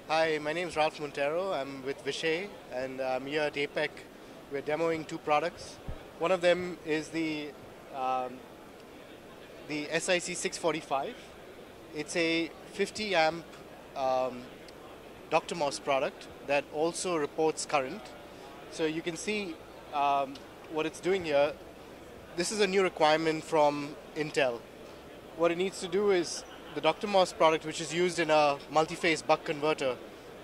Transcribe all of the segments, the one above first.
Hi, my name is Ralph Montero. I'm with Vishay, and I'm here at APEC. We're demoing two products. One of them is the SIC 645. It's a 50 amp DrMOS product that also reports current. So you can see what it's doing here. This is a new requirement from Intel. What it needs to do is the DrMOS product, which is used in a multi-phase buck converter,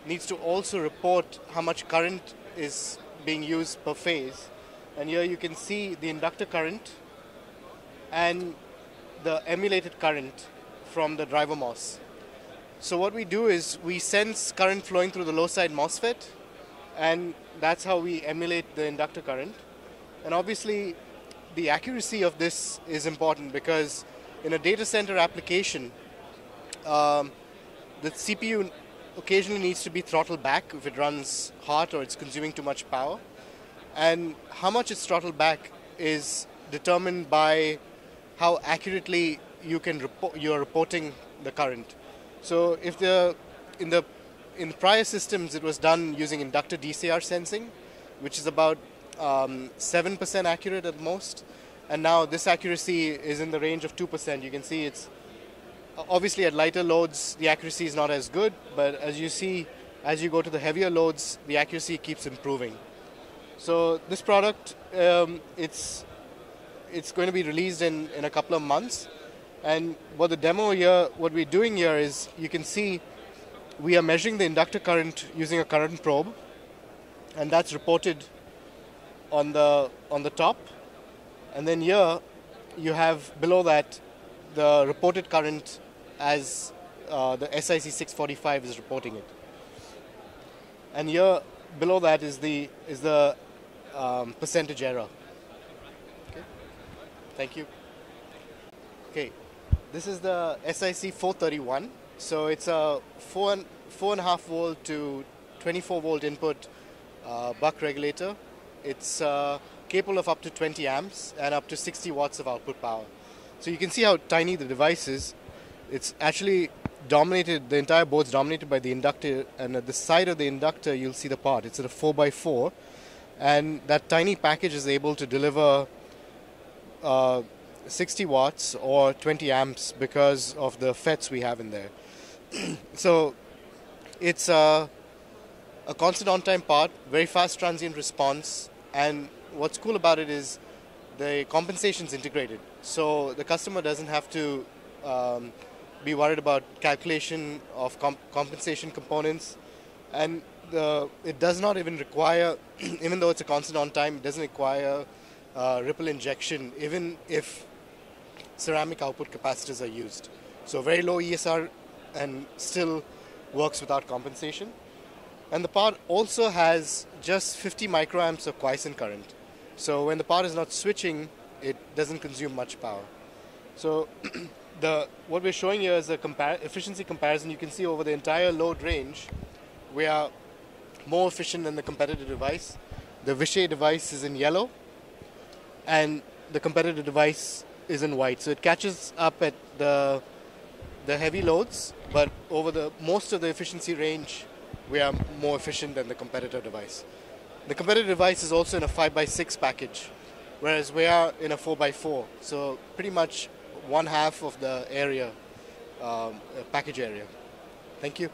needs to also report how much current is being used per phase. And here you can see the inductor current and the emulated current from the driver MOS. So what we do is we sense current flowing through the low side MOSFET, and that's how we emulate the inductor current. And obviously the accuracy of this is important because in a data center application, the CPU occasionally needs to be throttled back if it runs hot or it's consuming too much power. And how much it's throttled back is determined by how accurately you're reporting the current. So if in the prior systems it was done using inductor DCR sensing, which is about 7% accurate at most, and now this accuracy is in the range of 2%. You can see it's obviously at lighter loads the accuracy is not as good, but as you see, as you go to the heavier loads, the accuracy keeps improving. So this product, it's going to be released in a couple of months. And what we're doing here is, you can see we are measuring the inductor current using a current probe, and that's reported on the top. And then here you have below that the reported current as the SIC 645 is reporting it. And here below that is the percentage error. Okay. Thank you. Okay, this is the SIC 431. So it's a 4.5 volt to 24 volt input buck regulator. It's capable of up to 20 amps and up to 60 watts of output power. So you can see how tiny the device is. It's actually dominated, the entire board's dominated by the inductor, and at the side of the inductor you'll see the part. It's at a 4x4, and that tiny package is able to deliver 60 watts or 20 amps because of the FETs we have in there. So it's a constant on-time part, very fast transient response, and what's cool about it is the compensation's integrated. So the customer doesn't have to be worried about calculation of compensation components, and it does not even require, even though it's a constant on time, it doesn't require ripple injection, even if ceramic output capacitors are used. So very low ESR and still works without compensation. And the part also has just 50 microamps of quiescent current. So when the part is not switching, it doesn't consume much power. So what we're showing here is a efficiency comparison. You can see over the entire load range, we are more efficient than the competitor device. The Vishay device is in yellow, and the competitor device is in white. So it catches up at the heavy loads, but over most of the efficiency range, we are more efficient than the competitor device. The competitor device is also in a 5x6 package, whereas we are in a 4x4. So pretty much 1/2 of the area, package area. Thank you.